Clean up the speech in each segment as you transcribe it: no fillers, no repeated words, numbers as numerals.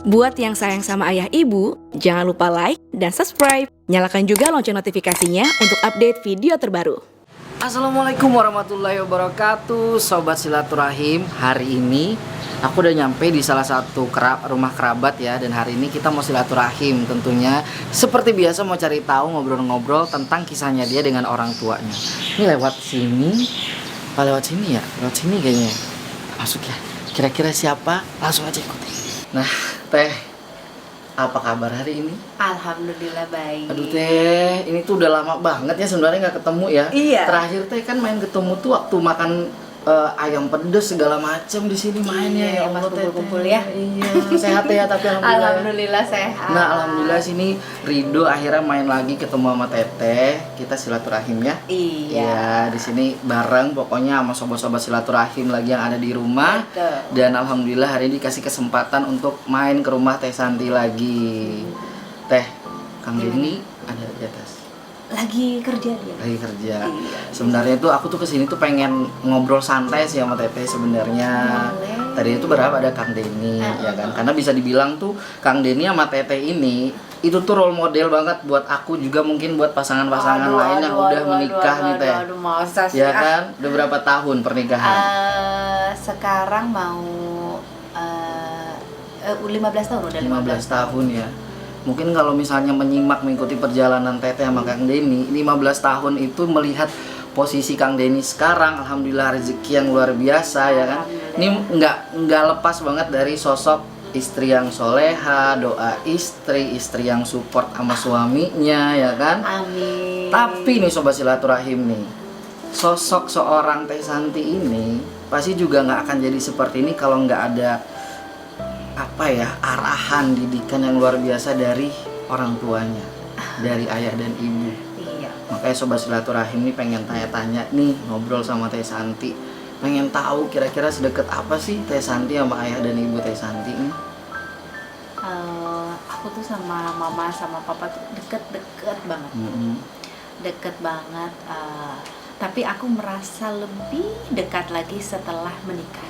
Buat yang sayang sama ayah ibu, jangan lupa like dan subscribe. Nyalakan juga lonceng notifikasinya untuk update video terbaru. Assalamualaikum warahmatullahi wabarakatuh, Sobat Silaturahim. Hari ini aku udah nyampe di salah satu rumah kerabat ya. Dan hari ini kita mau silaturahim tentunya. Seperti biasa mau cari tahu, ngobrol-ngobrol tentang kisahnya dia dengan orang tuanya. Ini lewat sini, lewat sini ya? Lewat sini kayaknya. Masuk ya. Kira-kira siapa? Langsung aja ikutin. Nah, Teh, apa kabar hari ini? Alhamdulillah baik. Aduh Teh, ini tuh udah lama banget ya sebenarnya nggak ketemu ya. Iya. Terakhir Teh kan main ketemu tuh waktu makan ayam pedes segala macem di sini mainnya. Iya, Ya pas Allah, Teh, kumpul-kumpul ya. Iya, sehat ya tapi alhamdulillah. Alhamdulillah sehat. Nah, alhamdulillah sini Rido akhirnya main lagi ketemu sama Teteh. Kita silaturahim ya. Iya. Ya, di sini bareng pokoknya sama sobat-sobat silaturahim lagi yang ada di rumah. Betul. Dan alhamdulillah hari ini dikasih kesempatan untuk main ke rumah Teh Santi lagi. Teh, Kang Denny ada di atas. Lagi kerja dia. Lagi kerja. Iya. Sebenarnya tuh aku tuh kesini tuh pengen ngobrol santai sih sama Teteh sebenarnya. Boleh. Tadi itu berharap ada Kang Denny ya kan. Karena bisa dibilang tuh Kang Denny sama Teteh ini itu tuh role model banget buat aku juga, mungkin buat pasangan-pasangan lain yang udah menikah nih Teh. Aduh, masa sih? Ya kan? Udah berapa tahun pernikahan? Sekarang mau 15 tahun udah 15 tahun ya. Mungkin kalau misalnya menyimak mengikuti perjalanan Teteh sama Kang Denny, 15 tahun itu melihat posisi Kang Denny sekarang, alhamdulillah rezeki yang luar biasa ya kan. Ini nggak lepas banget dari sosok istri yang soleha, doa istri yang support sama suaminya ya kan. Amin. Tapi nih sobat silaturahim nih, sosok seorang Teh Santi ini pasti juga nggak akan jadi seperti ini kalau nggak ada arahan didikan yang luar biasa dari orang tuanya, dari ayah dan ibu. Iya. Makanya sobat silaturahim ini pengen tanya-tanya nih, ngobrol sama Teh Santi, pengen tahu kira-kira sedekat apa sih Teh Santi sama ayah dan ibu Teh Santi ini. Aku tuh sama mama sama papa tuh deket banget. Deket banget. Tapi aku merasa lebih dekat lagi setelah menikah.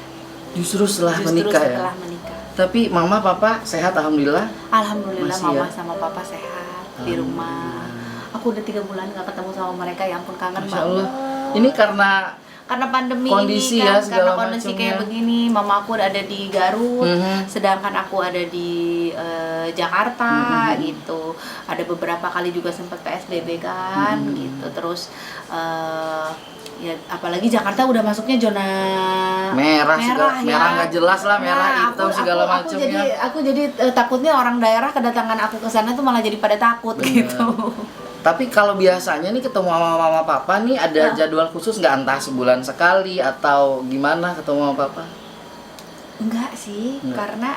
Justru setelah menikah ya. Setelah menikah. Tapi mama papa sehat alhamdulillah. Alhamdulillah Masih mama ya? sama papa sehat di rumah. Aku udah 3 bulan gak ketemu sama mereka, ya ampun kangen Masya banget. Allah. Ini karena pandemi kondisi ini ya, kan, segala karena kondisi macamnya. kayak begini. Mama aku ada di Garut, sedangkan aku ada di Jakarta gitu. Ada beberapa kali juga sempat PSBB kan gitu. Terus ya apalagi Jakarta udah masuknya zona merah ya. nggak jelas lah, merah hitam segala aku macamnya. aku jadi takutnya orang daerah kedatangan aku ke sana tuh malah jadi pada takut. Bener. Gitu. Tapi kalau biasanya nih ketemu sama mama papa nih ada jadwal khusus nggak, entah sebulan sekali atau gimana ketemu sama papa? Enggak sih, karena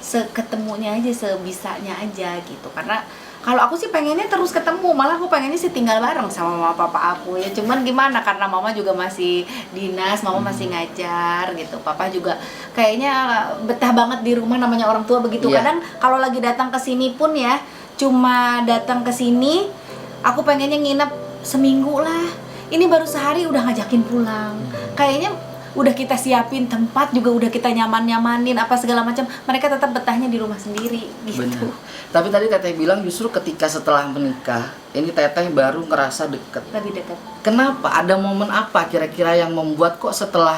seketemunya aja, sebisanya aja gitu. Karena kalau aku sih pengennya terus ketemu, malah aku pengennya sih tinggal bareng sama mama papa aku ya. Cuman gimana, karena mama juga masih dinas, mama masih ngajar gitu. Papa juga kayaknya betah banget di rumah, namanya orang tua begitu. Iya. Kadang kalau lagi datang ke sini pun ya, cuma datang ke sini, aku pengennya nginep seminggu lah. Ini baru sehari udah ngajakin pulang. Kayaknya udah kita siapin tempat juga, udah kita nyaman-nyamanin apa segala macam, mereka tetap betahnya di rumah sendiri gitu. Benar. Tapi tadi Teteh bilang justru ketika setelah menikah ini Teteh baru ngerasa deket. Lebih dekat. Kenapa? Ada momen apa kira-kira yang membuat kok setelah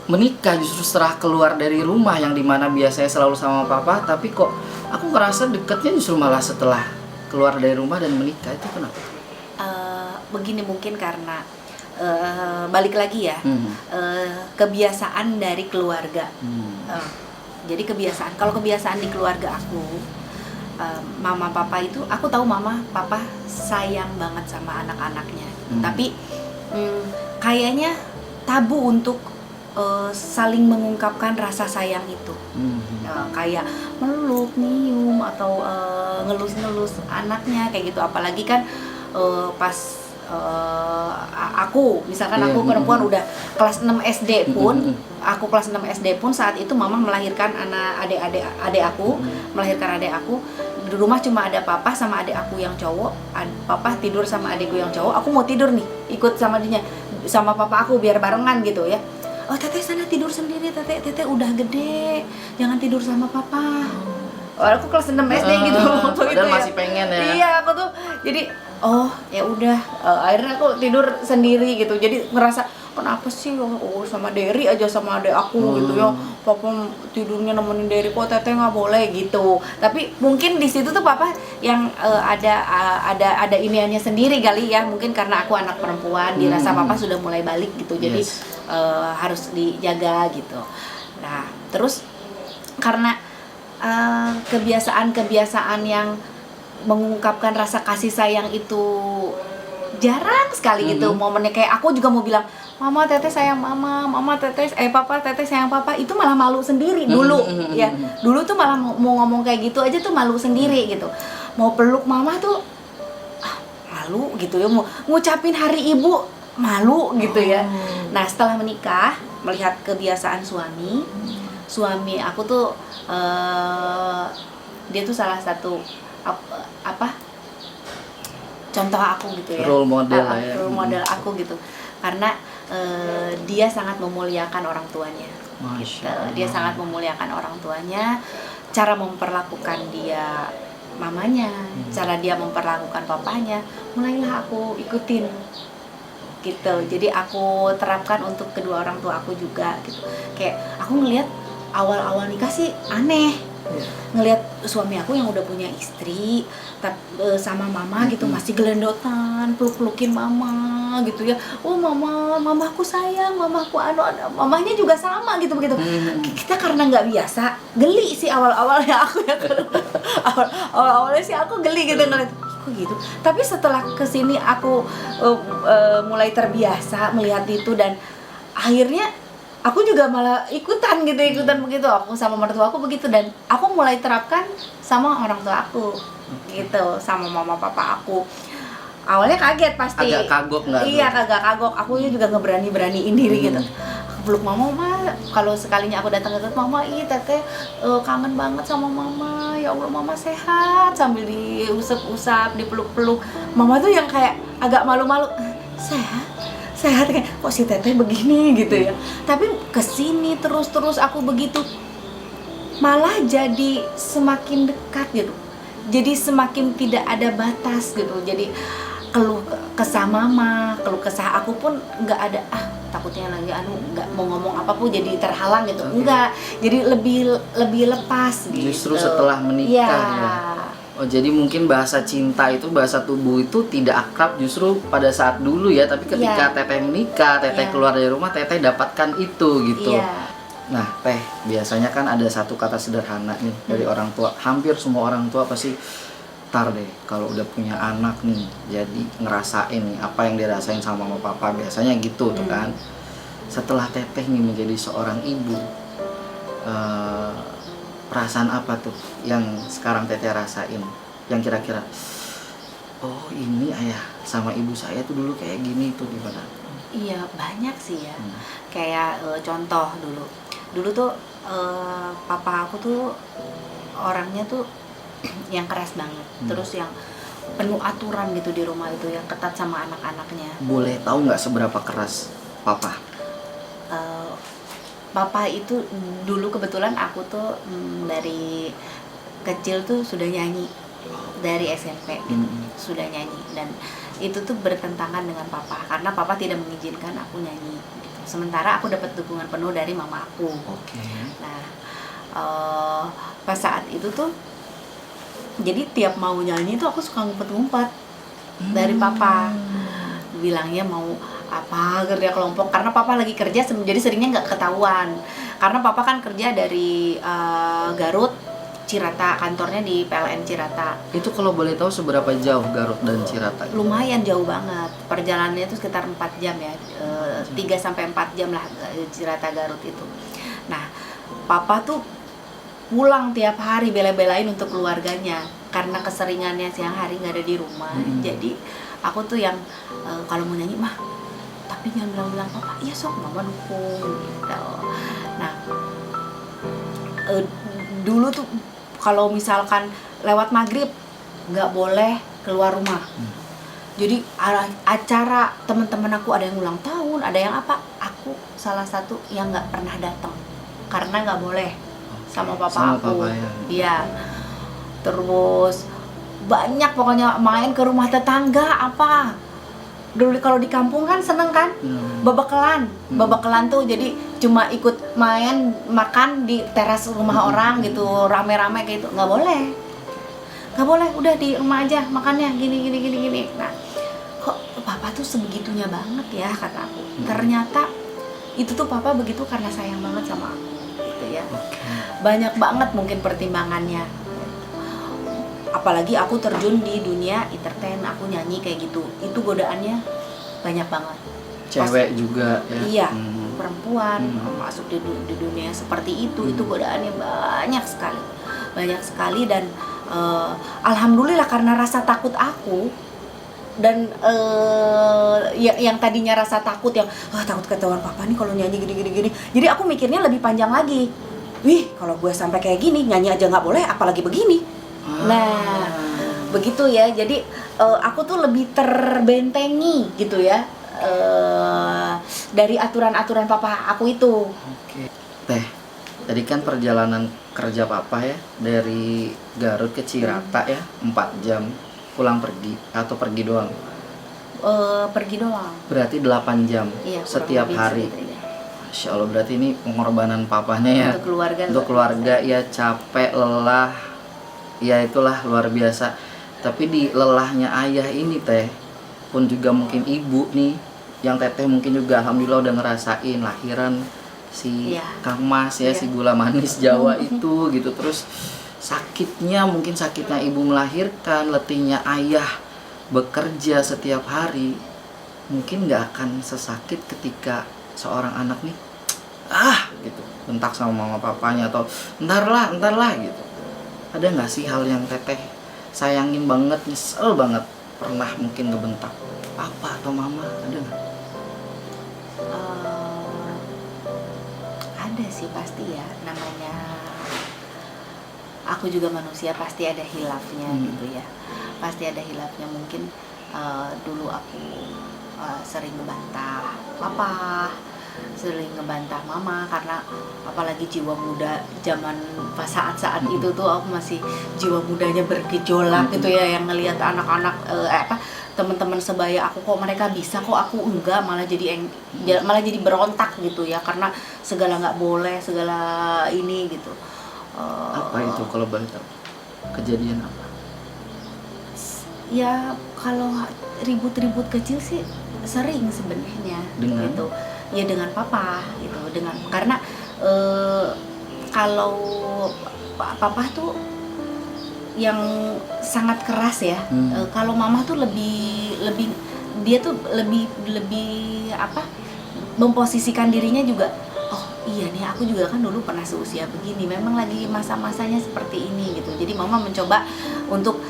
menikah, justru setelah keluar dari rumah yang dimana biasanya selalu sama papa, tapi kok aku ngerasa deketnya justru malah setelah keluar dari rumah dan menikah, itu kenapa? Begini, mungkin karena balik lagi ya, kebiasaan dari keluarga. Jadi kebiasaan, kalau kebiasaan di keluarga aku, mama papa itu, aku tahu mama papa sayang banget sama anak-anaknya. Tapi kayaknya tabu untuk saling mengungkapkan rasa sayang itu. Kayak meluk, nyium, atau ngelus-ngelus anaknya kayak gitu. Apalagi kan pas aku, misalkan aku perempuan udah kelas 6 SD pun, aku kelas 6 SD pun saat itu mama melahirkan adik aku, melahirkan adik aku. Di rumah cuma ada papa sama adik aku yang cowok. Papa tidur sama adikku yang cowok, aku mau tidur nih, ikut sama dia, sama papa aku biar barengan gitu ya. oh teteh sana tidur sendiri, teteh udah gede, jangan tidur sama papa. Aku kelas 6 SD gitu waktu itu padahal ya. masih pengen ya. Iya, aku tuh jadi oh ya udah, akhirnya aku tidur sendiri gitu. Jadi ngerasa kenapa sih sama Derry aja sama adek aku gitu ya. Papa tidurnya nemenin Derry, kok teteh nggak boleh gitu. Tapi mungkin di situ tuh papa yang ada iniannya sendiri kali ya. Mungkin karena aku anak perempuan, dirasa papa sudah mulai balik gitu. Jadi harus dijaga gitu. Nah, terus karena kebiasaan-kebiasaan yang mengungkapkan rasa kasih sayang itu jarang sekali gitu momennya. Kayak aku juga mau bilang mama teteh sayang mama teteh papa teteh sayang papa, itu malah malu sendiri dulu ya. Dulu tuh malah mau ngomong kayak gitu aja tuh malu sendiri gitu. Mau peluk mama tuh malu gitu ya, mau ngucapin hari ibu malu gitu ya. Nah, setelah menikah melihat kebiasaan suami aku tuh dia tuh salah satu contoh aku gitu ya, role model ya. Role model aku gitu, karena dia sangat memuliakan orang tuanya. Gitu. Dia sangat memuliakan orang tuanya, cara memperlakukan dia mamanya, cara dia memperlakukan papanya, mulailah aku ikutin gitu. Jadi aku terapkan untuk kedua orang tua aku juga gitu. Kayak aku ngelihat awal-awal nikah sih aneh, ngelihat suami aku yang udah punya istri sama mama gitu masih gelendotan, peluk-pelukin mama gitu ya. Oh mamaku sayang, mamaku mamanya juga sama gitu begitu. Kita karena nggak biasa, geli sih awal-awalnya aku ya. Awal-awalnya sih aku geli gitu ngeliat kok gitu. Tapi setelah kesini aku mulai terbiasa melihat itu, dan akhirnya aku juga malah ikutan begitu. Aku sama mertua aku begitu, dan aku mulai terapkan sama orang tua aku gitu, sama mama papa aku. Awalnya kaget pasti. Agak kagok nggak? Iya, agak kagok. Aku juga ngeberaniin diri gitu. Aku peluk mama, kalau sekalinya aku datang ke mama, teteh kangen banget sama mama. Ya Allah, mama sehat, sambil diusap-usap, dipeluk-peluk. Mama tuh yang kayak agak malu-malu. Sehat kayak kok si teteh begini gitu ya. Tapi kesini terus aku begitu, malah jadi semakin dekat gitu. Jadi semakin tidak ada batas gitu. Jadi keluh kesah mama, keluh kesah aku pun nggak ada takutnya lagi nggak mau ngomong apapun jadi terhalang gitu. Enggak. Jadi lebih lepas gitu. Justru setelah menikah ya. Oh, jadi mungkin bahasa cinta itu, bahasa tubuh itu tidak akrab justru pada saat dulu ya, tapi ketika teteh menikah, teteh keluar dari rumah, teteh dapatkan itu gitu. Nah, teh, biasanya kan ada satu kata sederhana nih dari orang tua. Hampir semua orang tua pasti tar deh kalau udah punya anak nih, jadi ngerasain nih apa yang dirasain sama mama papa, biasanya gitu tuh kan. Setelah teteh nih menjadi seorang ibu, perasaan apa tuh yang sekarang teteh rasain, yang kira-kira oh ini ayah sama ibu saya tuh dulu kayak gini tuh gimana? Iya, banyak sih ya. Kayak contoh dulu tuh papa aku tuh orangnya tuh yang keras banget, terus yang penuh aturan gitu di rumah itu, yang ketat sama anak-anaknya. Boleh tahu nggak seberapa keras papa? Papa itu dulu kebetulan aku tuh dari kecil tuh sudah nyanyi, dari SMP sudah nyanyi, dan itu tuh bertentangan dengan papa karena papa tidak mengizinkan aku nyanyi gitu. Sementara aku dapat dukungan penuh dari mama aku. Nah, pas saat itu tuh jadi tiap mau nyanyi tuh aku suka ngumpet-ngumpet dari papa, bilangnya mau apa kerja kelompok, karena papa lagi kerja jadi seringnya nggak ketahuan karena papa kan kerja dari Garut Cirata, kantornya di PLN Cirata. Itu kalau boleh tahu seberapa jauh Garut dan Cirata? Lumayan jauh banget, perjalanannya itu sekitar 4 jam ya, 3-4 jam lah Cirata Garut itu. Nah, papa tuh pulang tiap hari bela-belain untuk keluarganya karena keseringannya siang hari nggak ada di rumah. Jadi aku tuh yang kalau mau nyanyi mah tapi jangan bilang-bilang papa, iya sok mama dukung gitu. Nah, dulu tuh kalau misalkan lewat maghrib nggak boleh keluar rumah. Jadi acara teman-teman aku ada yang ulang tahun, ada yang apa, aku aku salah satu yang nggak pernah datang karena nggak boleh sama papa Sama aku. papa ya. Iya. Terus banyak pokoknya main ke rumah tetangga apa. Dulu kalau di kampung kan seneng kan, babakelan. Babakelan tuh jadi cuma ikut main makan di teras rumah orang gitu, rame-rame kayak gitu. Nggak boleh. Nggak boleh, udah di rumah aja makannya gini. Nah, kok papa tuh sebegitunya banget ya kata aku. Ternyata itu tuh papa begitu karena sayang banget sama aku gitu ya. Banyak banget mungkin pertimbangannya. Apalagi aku terjun di dunia entertain, aku nyanyi kayak gitu. Itu godaannya banyak banget. Cewek juga ya. Iya, perempuan masuk di dunia seperti itu godaannya banyak sekali. Banyak sekali dan alhamdulillah karena rasa takut aku dan yang tadinya rasa takut yang takut ketahuan papa nih kalau nyanyi gini. Jadi aku mikirnya lebih panjang lagi. Wih, kalau gue sampai kayak gini nyanyi aja nggak boleh, apalagi begini. Nah, begitu ya. Jadi aku tuh lebih terbentengi gitu ya dari aturan-aturan papa aku itu. Oke. Teh, tadi kan perjalanan kerja papa ya dari Garut ke Cirata ya 4 jam pulang pergi atau pergi doang? Pergi doang. Berarti 8 jam Iya, kurang setiap lebih hari. segitu ya. Masya Allah, berarti ini pengorbanan papanya ya. Untuk keluarga. Untuk keluarga ya, capek, lelah. Ya itulah luar biasa. Tapi di lelahnya ayah ini teh pun juga mungkin ibu nih yang teteh mungkin juga alhamdulillah udah ngerasain lahiran si Iya. Kang Mas ya, si gula manis Jawa itu gitu. Terus sakitnya, mungkin sakitnya ibu melahirkan, letihnya ayah bekerja setiap hari, mungkin nggak akan sesakit ketika seorang anak nih gitu bentak sama mama papanya atau ntar lah gitu. Ada nggak sih hal yang teteh sayangin banget, nyesel banget, pernah mungkin ngebentak papa atau mama, ada nggak? Ada sih pasti ya, namanya aku juga manusia, pasti ada hilafnya gitu ya, pasti ada hilafnya. Mungkin dulu aku sering ngebantah papa, sering ngebantah mama, karena apalagi jiwa muda zaman pas saat-saat itu tuh aku masih jiwa mudanya bergejolak gitu ya, yang ngelihat anak-anak teman-teman sebaya aku kok mereka bisa, kok aku enggak, malah jadi berontak gitu ya, karena segala nggak boleh, segala ini gitu. Apa itu kalau boleh tahu? Kejadian apa? Ya kalau ribut-ribut kecil sih sering sebenarnya gitu. Ya dengan papa gitu, karena kalau papa tuh yang sangat keras ya. Kalau mama tuh lebih dia tuh lebih memposisikan dirinya juga. Oh iya nih, aku juga kan dulu pernah seusia begini, memang lagi masa-masanya seperti ini gitu. Jadi mama mencoba untuk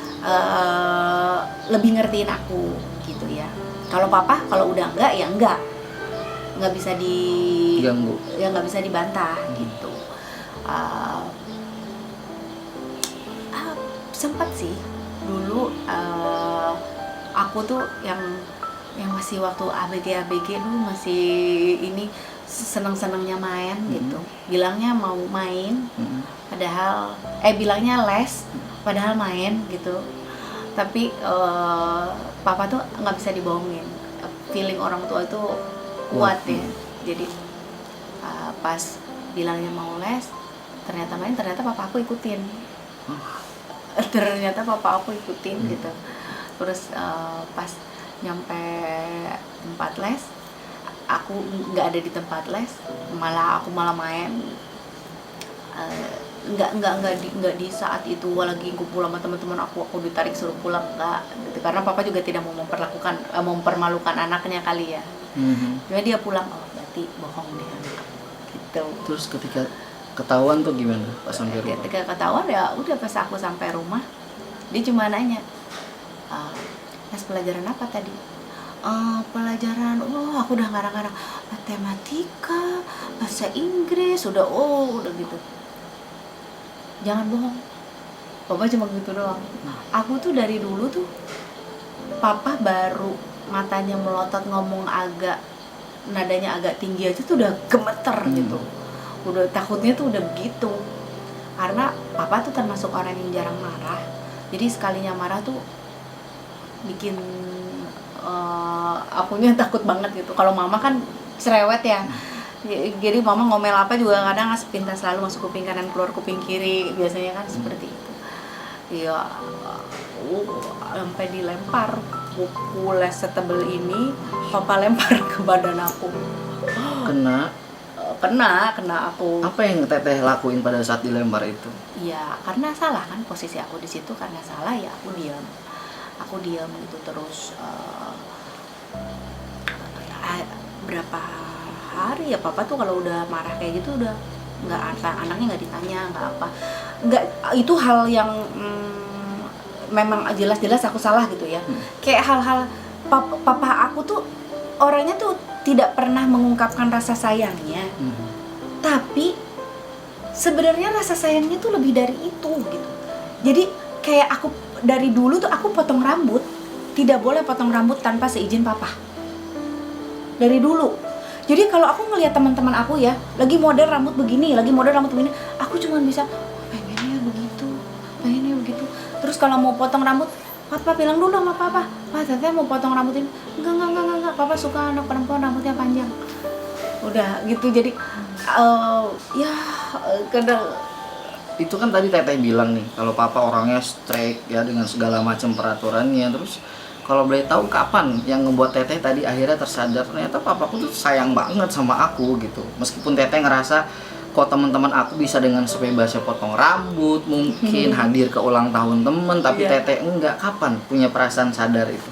lebih ngertiin aku gitu ya. Kalau papa kalau udah enggak ya enggak, nggak bisa diganggu, ya nggak bisa dibantah gitu. Sempat sih dulu aku tuh yang masih waktu ABG dulu masih ini seneng-senengnya main gitu, bilangnya mau main padahal bilangnya les padahal main gitu. Tapi papa tuh nggak bisa dibohongin, feeling orang tua itu kuat ya. Jadi pas bilangnya mau les, ternyata main, ternyata papa aku ikutin. Gitu. Terus pas nyampe tempat les, aku nggak ada di tempat les, aku malah main. Nggak di saat itu lagi kumpul sama teman-teman aku ditarik suruh pulang, nggak gitu. Karena papa juga tidak mau mempermalukan anaknya kali ya. Cuma dia pulang, oh berarti bohong deh anak gitu. Terus ketika ketahuan tuh gimana pas sampai rumah? Ketika ketahuan ya udah, pas aku sampai rumah dia cuma nanya, les pelajaran apa tadi? Pelajaran, aku udah ngarang-ngarang matematika, bahasa Inggris, udah gitu. Jangan bohong, papa cuma gitu doang. Aku tuh dari dulu tuh papa baru matanya melotot ngomong agak nadanya agak tinggi aja tuh udah gemeter gitu, udah takutnya tuh udah begitu. Karena papa tuh termasuk orang yang jarang marah, jadi sekalinya marah tuh bikin akunya takut banget gitu. Kalau mama kan cerewet ya, jadi mama ngomel apa juga kadang sepintas selalu masuk kuping kanan keluar kuping kiri, biasanya kan seperti itu. Iya, sampai dilempar buku les setebel ini, papa lempar ke badan aku. Kena aku. Apa yang teteh lakuin pada saat dilempar itu? Iya, karena salah kan posisi aku di situ, karena salah ya aku diam gitu terus. Berapa hari ya papa tuh kalau udah marah kayak gitu udah nggak, anaknya nggak ditanya, nggak apa, nggak, itu hal yang memang jelas-jelas aku salah gitu ya. Kayak hal-hal papa aku tuh orangnya tuh tidak pernah mengungkapkan rasa sayangnya, tapi sebenarnya rasa sayangnya tuh lebih dari itu gitu. Jadi kayak aku dari dulu tuh aku potong rambut, tidak boleh potong rambut tanpa seizin papa. Dari dulu. Jadi kalau aku ngelihat teman-teman aku ya, lagi model rambut begini, aku cuma bisa pengennya begitu. Terus kalau mau potong rambut, papa bilang dulu sama papa, "Pak, teteh mau potong rambut ini." Enggak, papa suka anak perempuan rambutnya panjang. Udah gitu. Jadi kadang Itu kan tadi teteh bilang nih, kalau papa orangnya strict ya dengan segala macam peraturannya. Terus kalau boleh tahu kapan yang ngebuat teteh tadi akhirnya tersadar ternyata papaku tuh sayang banget sama aku gitu. Meskipun teteh ngerasa kok teman-teman aku bisa dengan sebebasnya potong rambut, mungkin hadir ke ulang tahun temen, tapi teteh enggak. Kapan punya perasaan sadar itu?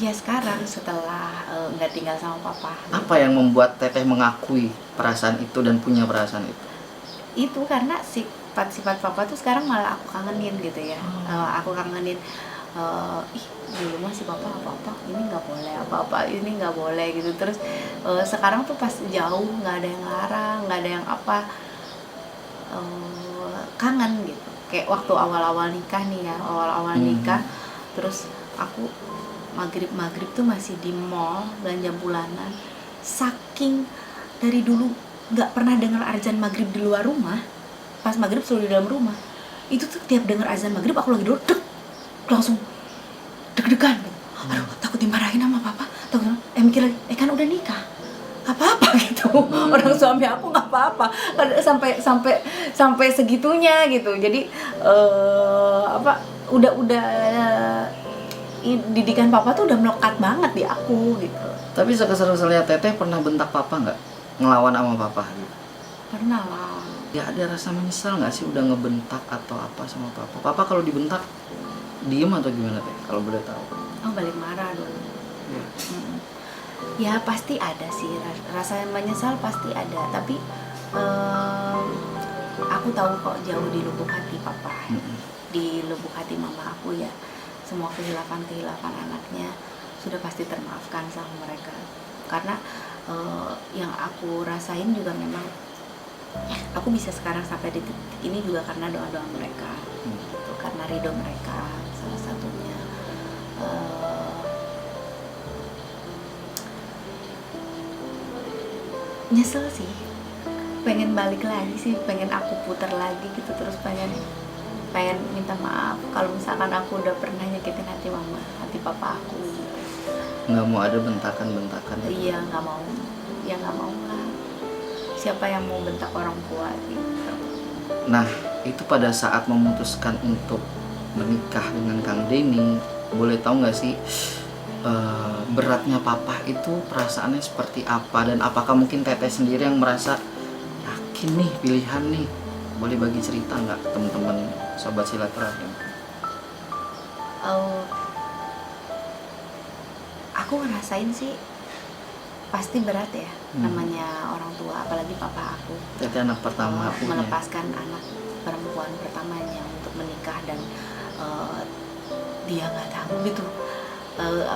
ya sekarang setelah nggak tinggal sama papa. Apa yang membuat teteh mengakui perasaan itu dan punya perasaan itu? Itu karena sifat papa tuh sekarang malah aku kangenin gitu ya. Aku kangenin, dulu mah si papa apa-apa, ini nggak boleh, apa-apa ini nggak boleh gitu. Terus sekarang tuh pas jauh, nggak ada yang larang, nggak ada yang apa, kangen gitu. Kayak waktu awal-awal nikah nih ya, nikah, terus aku maghrib tuh masih di mall belanja bulanan, saking dari dulu nggak pernah dengar azan maghrib di luar rumah, pas maghrib selalu di dalam rumah. Itu tuh tiap dengar azan maghrib aku lagi duduk langsung deg-degan gitu. Aduh, takut dimarahin sama papa, mikir lagi, kan udah nikah, nggak apa-apa gitu. Orang suami aku nggak apa-apa, sampai segitunya gitu. Jadi udah didikan papa tuh udah melekat banget di aku gitu. Tapi sekesal-kesalnya teteh pernah bentak papa nggak? Ngelawan sama papa gitu? Pernah lah. Ya ada rasa menyesal nggak sih udah ngebentak atau apa sama papa? Papa kalau dibentak diem atau gimana teh? Kalau boleh tahu? Oh, balik marah dong. Ya pasti ada sih rasa menyesal, pasti ada. Tapi aku tahu kok jauh di lubuk hati papa, di lubuk hati mama aku ya, semua kehilapan anaknya sudah pasti termaafkan sama mereka. Karena yang aku rasain juga memang aku bisa sekarang sampai di titik ini juga karena doa-doa mereka, gitu, karena ridho mereka salah satunya. Nyesel sih, pengen balik lagi sih, pengen aku putar lagi gitu, terus pengen minta maaf kalau misalkan aku udah pernah nyakitin hati mama, hati papa aku gitu. Nggak mau ada bentakan gitu? Iya, nggak mau lah, siapa yang mau bentak orang tua gitu. Nah, itu pada saat memutuskan untuk menikah dengan Kang Denny, boleh tahu nggak sih beratnya papa itu perasaannya seperti apa, dan apakah mungkin teteh sendiri yang merasa yakin nih pilihan nih? Boleh bagi cerita nggak teman-teman sobat silaturahim? Aku ngerasain sih pasti berat ya, namanya orang tua, apalagi papa aku. Teteh anak pertama melepaskan anak perempuan pertamanya untuk menikah, dan dia nggak tahu gitu.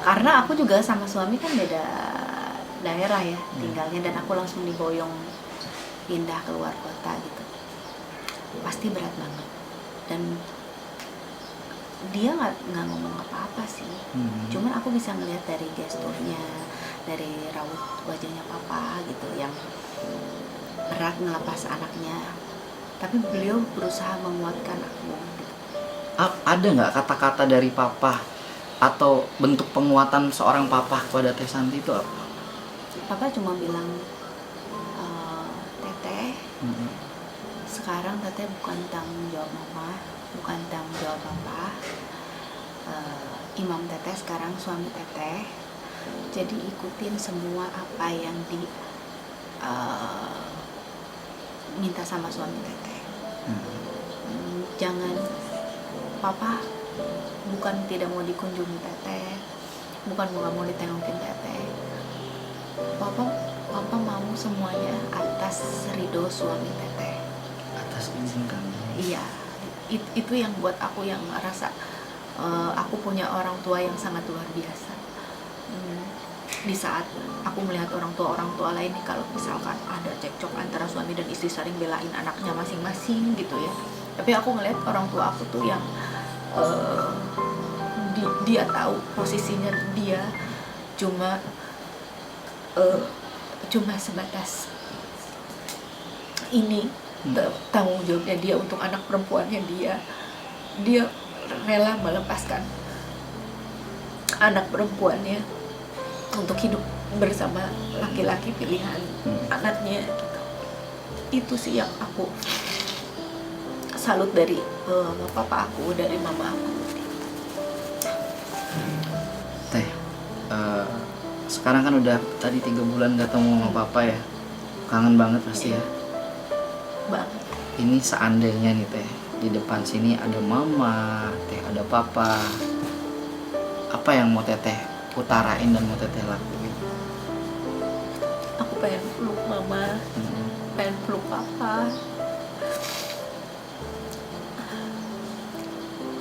Karena aku juga sama suami kan beda daerah ya tinggalnya, dan aku langsung diboyong pindah keluar kota gitu. Pasti berat banget. Dan dia nggak ngomong apa-apa sih. Cuman aku bisa ngelihat dari gesturnya, dari raut wajahnya papa gitu yang berat ngelepas anaknya, tapi beliau berusaha menguatkan aku gitu. Ada nggak kata-kata dari papa atau bentuk penguatan seorang papa kepada Teh Santi itu apa? Papa cuma bilang, Teteh, sekarang Teteh bukan tanggung jawab mama, bukan tanggung jawab papa. Imam Teteh sekarang suami Teteh, jadi ikutin semua apa yang minta sama suami Teteh. Jangan, papa bukan tidak mau dikunjungi Teteh, bukan nggak mau ditengokin Teteh. Papa mau semuanya atas ridho suami Teteh. Atas izin kamu. Iya, itu yang buat aku yang ngerasa aku punya orang tua yang sangat luar biasa. Di saat aku melihat orang tua lain nih, kalau misalkan ada cekcok antara suami dan istri saling belain anaknya masing-masing gitu ya, tapi aku ngelihat orang tua aku tuh yang dia tahu posisinya dia cuma sebatas ini tanggung jawabnya dia untuk anak perempuannya dia rela melepaskan anak perempuannya untuk hidup bersama laki-laki pilihan anaknya gitu. Itu sih yang aku salut dari papa aku, dari mama aku. Teh, sekarang kan udah tadi 3 bulan gak ketemu sama papa ya, kangen banget pasti ya. Banget. Ini seandainya nih Teh, di depan sini ada mama, Teh ada papa, apa yang mau Teteh utarain dan mau Teteh lakuin? Aku pengen peluk mama, pengen peluk papa,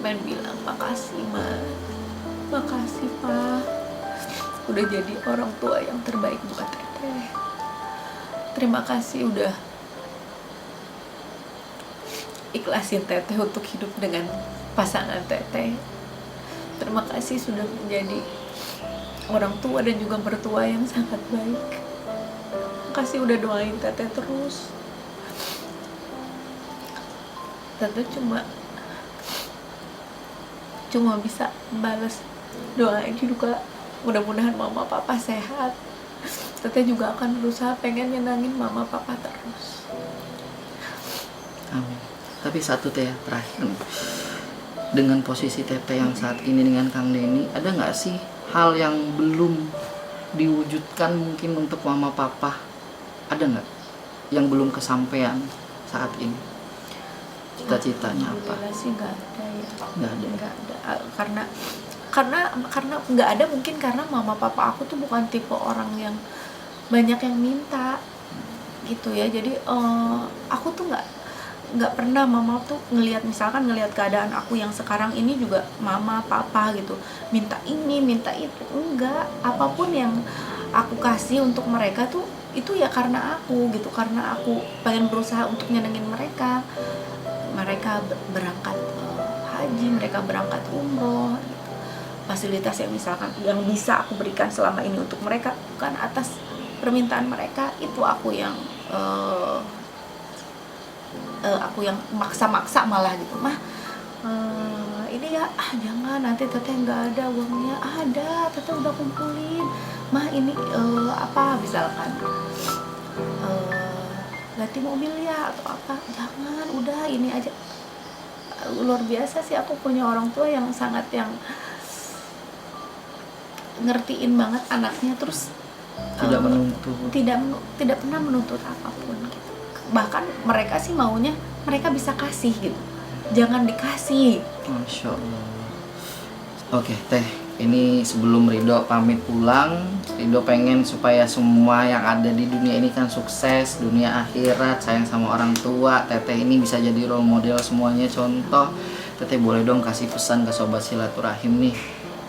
pengen bilang makasih ma, makasih pa, udah jadi orang tua yang terbaik buat Teteh. Terima kasih udah ikhlasin Teteh untuk hidup dengan pasangan Teteh. Terima kasih sudah menjadi orang tua dan juga mertua yang sangat baik. Kasih udah doain Teteh terus. Teteh cuma bisa balas doain juga, mudah-mudahan mama papa sehat. Teteh juga akan berusaha pengen nyenangin mama papa terus. Amin. Tapi satu Teh terakhir, dengan posisi Teteh yang saat ini dengan Kang Denny, ada nggak sih hal yang belum diwujudkan mungkin untuk mama papa? Ada nggak yang belum kesampaian saat ini? Cita-citanya apa? Alhamdulillah sih nggak ada ya. Nggak ada. Nggak ada. Karena nggak ada, mungkin karena mama papa aku tuh bukan tipe orang yang banyak yang minta gitu ya. Jadi aku tuh nggak pernah mama tuh ngelihat keadaan aku yang sekarang ini juga mama papa gitu minta ini minta itu, enggak. Apapun yang aku kasih untuk mereka tuh itu ya karena aku gitu, karena aku pengen berusaha untuk nyenengin mereka. Mereka berangkat haji, mereka berangkat umroh gitu. Fasilitas yang misalkan yang bisa aku berikan selama ini untuk mereka bukan atas permintaan mereka, itu aku yang maksa-maksa malah gitu, mah ini ya jangan, nanti Teteh nggak ada uangnya. Ada, Teteh udah kumpulin mah, ini misalkan ganti mobil ya atau apa, jangan, udah ini aja. Luar biasa sih, aku punya orang tua yang sangat yang ngertiin banget anaknya, terus Tidak menuntut. tidak pernah menuntut apapun gitu. Bahkan mereka sih maunya mereka bisa kasih gitu, jangan dikasih. Masya Allah. Oke Teh, ini sebelum Ridho pamit pulang, Ridho pengen supaya semua yang ada di dunia ini kan sukses, dunia akhirat, sayang sama orang tua. Teteh ini bisa jadi role model semuanya, contoh. Teteh boleh dong kasih pesan ke sobat silaturahim nih,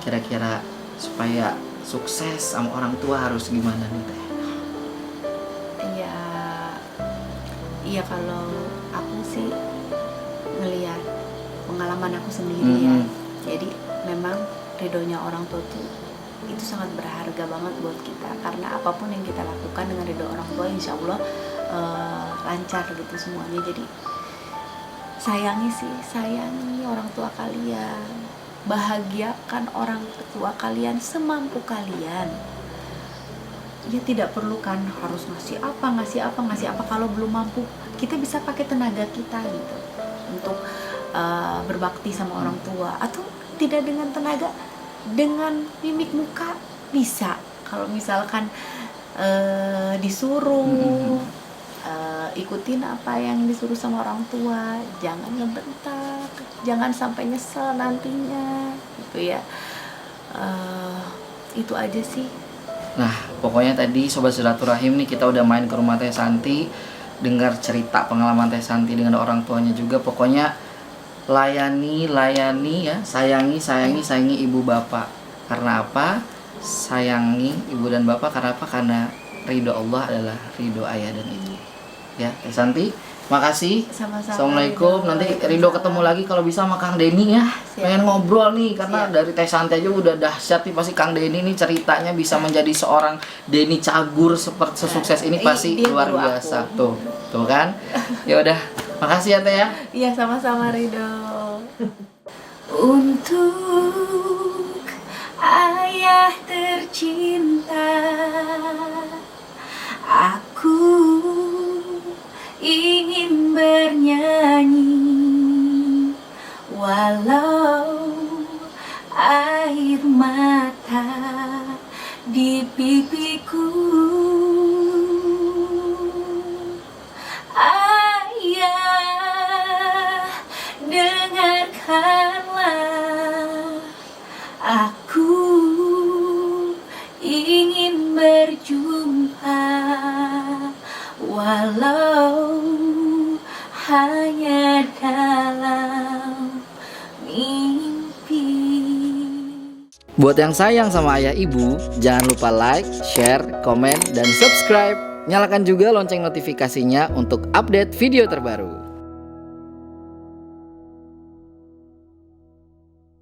kira-kira supaya sukses sama orang tua harus gimana nih Teh? Iya, kalau aku sih ngelihat pengalaman aku sendiri ya. Jadi memang ridhonya orang tua itu sangat berharga banget buat kita, karena apapun yang kita lakukan dengan ridho orang tua insya Allah lancar gitu semuanya. Jadi sayangi orang tua kalian, bahagiakan orang tua kalian semampu kalian. Ya tidak perlu kan harus ngasih apa kalau belum mampu. Kita bisa pakai tenaga kita gitu untuk berbakti sama orang tua, atau tidak dengan tenaga, dengan mimik muka bisa. Kalau misalkan disuruh ikutin apa yang disuruh sama orang tua, jangan ngebentak, jangan sampai nyesel nantinya gitu ya. Itu aja sih. Nah, pokoknya tadi Sobat Silaturahim nih, kita udah main ke rumah Teh Santi, dengar cerita pengalaman Teh Santi dengan orang tuanya juga. Pokoknya layani ya, sayangi ibu bapak. Karena apa? Sayangi ibu dan bapak karena apa? Karena ridho Allah adalah ridho ayah dan ibu. Ya, Teh Santi, makasih. Sama-sama. Assalamualaikum. Nanti Ridho ketemu lagi kalau bisa sama Kang Denny ya. Siap. Pengen ngobrol nih karena Siap. dari Teh Santi aja udah dahsyat nih, pasti Kang Denny nih ceritanya bisa menjadi seorang Denny Cagur seperti sesukses ini pasti dia luar guru biasa. aku. Tuh kan? Ya udah, makasih ya Teh ya. Iya, sama-sama Ridho. Untuk ayah tercinta, aku ingin bernyanyi walau air mata di pipiku. Ayah, dengarkanlah, aku ingin berjumpa walau hanya dalam mimpi. Buat yang sayang sama ayah ibu, jangan lupa like, share, komen, dan subscribe. Nyalakan juga lonceng notifikasinya untuk update video terbaru.